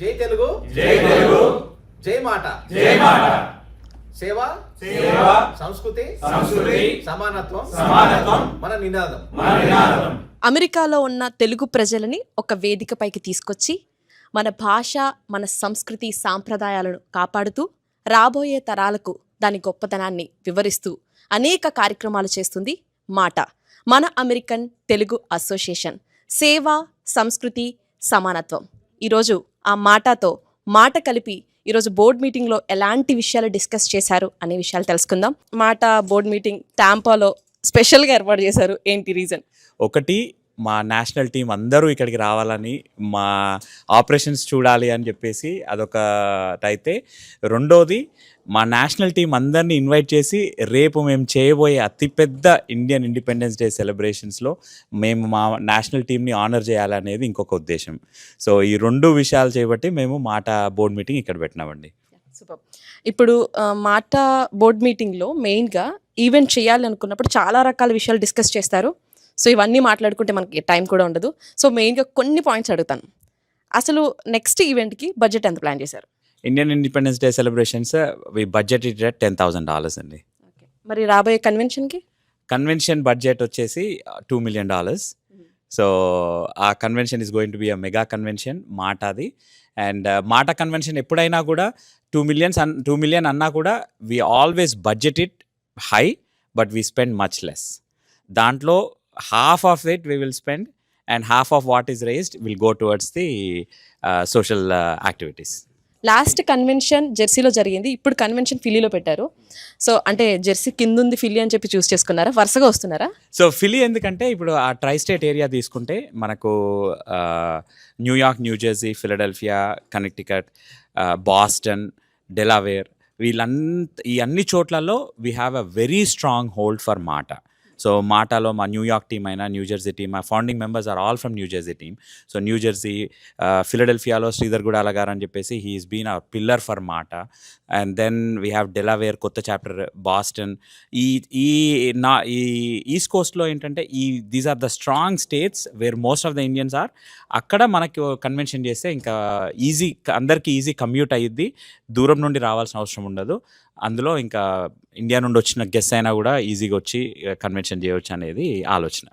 జై తెలుగు, జై తెలుగు, జై మాట, జై మాట. సేవ, సేవ, సంస్కృతి, సంస్కృతి, సమానత్వం, సమానత్వం మన నినాదం. మన నినాదం. అమెరికాలో ఉన్న తెలుగు ప్రజలని ఒక వేదికపైకి తీసుకొచ్చి మన భాష, మన సంస్కృతి, సాంప్రదాయాలను కాపాడుతూ రాబోయే తరాలకు దాని గొప్పతనాన్ని వివరిస్తూ అనేక కార్యక్రమాలు చేస్తుంది మాట, మన అమెరికన్ తెలుగు అసోసియేషన్. సేవ, సంస్కృతి, సమానత్వం. ఈరోజు ఆ మాటతో మాట కలిపి ఈరోజు బోర్డ్ మీటింగ్లో ఎలాంటి విషయాలు డిస్కస్ చేశారు అనే విషయాలు తెలుసుకుందాం. మాట బోర్డ్ మీటింగ్ టాంపాలో స్పెషల్గా ఏర్పాటు చేశారు. ఏంటి రీజన్? ఒకటి, మా నేషనల్ టీం అందరూ ఇక్కడికి రావాలని, మా ఆపరేషన్స్ చూడాలి అని చెప్పేసి అదొకటైతే, రెండోది మా నేషనల్ టీం అందరినీ ఇన్వైట్ చేసి రేపు మేము చేయబోయే అతిపెద్ద ఇండియన్ ఇండిపెండెన్స్ డే సెలబ్రేషన్స్లో మేము మా నేషనల్ టీంని ఆనర్ చేయాలనేది ఇంకొక ఉద్దేశం. సో ఈ రెండు విషయాలు చేయబట్టి మేము మాట బోర్డ్ మీటింగ్ ఇక్కడ పెట్టినామండి. సూపర్. ఇప్పుడు మాట బోర్డ్ మీటింగ్లో మెయిన్గా ఈవెంట్ చేయాలి అనుకున్నప్పుడు చాలా రకాల విషయాలు డిస్కస్ చేస్తారు. సో ఇవన్నీ మాట్లాడుకుంటే మనకి టైం కూడా ఉండదు. సో మెయిన్గా కొన్ని పాయింట్స్ అడుగుతాను. అసలు నెక్స్ట్ ఈవెంట్కి బడ్జెట్ ఎంత ప్లాన్ చేశారు? Indian independence day celebrations we budgeted at $10,000 అండి. మరి రాబోయే కన్వెన్షన్కి? కన్వెన్షన్ బడ్జెట్ వచ్చేసి $2 million. సో ఆ convention is going to be a mega convention మాటాది. అండ్ మాట కన్వెన్షన్ ఎప్పుడైనా కూడా 2 million అన్నా కూడా we always budget it high, but we spend much less. దాంట్లో half of it we will spend and half of what is raised will go towards the social activities. Last convention జెర్సీలో జరిగింది, ఇప్పుడు convention ఫిల్లీలో పెట్టారు. So అంటే Jersey కింద ఉంది ఫిల్లీ అని చెప్పి చూస్ చేసుకున్నారా? వరుసగా వస్తున్నారా? సో ఫిలీ ఎందుకంటే ఇప్పుడు ఆ ట్రై స్టేట్ ఏరియా తీసుకుంటే మనకు New York, New Jersey, Philadelphia, Connecticut, Boston, Delaware, ఈ అన్ని చోట్లలో we have a very strong hold for MATA. So మాటాలో మా న్యూయార్క్ టీమ్ అయినా, న్యూజెర్సీ టీమ్, మా founding members are all from New Jersey team. So New Jersey, ఫిలడెల్ఫియాలో శ్రీధర్ గుడాల గారు అని చెప్పేసి he's been our pillar for MATA. And then we have Delaware, కొత్త chapter, Boston. ఈ east కోస్ట్లో ఏంటంటే these are the strong states where most of the Indians are. అక్కడ మనకి convention చేస్తే ఇంకా అందరికీ ఈజీ కమ్యూట్ అయ్యిద్ది, దూరం నుండి రావాల్సిన అవసరం ఉండదు. అందులో ఇంకా ఇండియా నుండి వచ్చిన గెస్ట్ అయినా కూడా ఈజీగా వచ్చి కన్వెన్షన్ చేయవచ్చు అనేది ఆలోచన.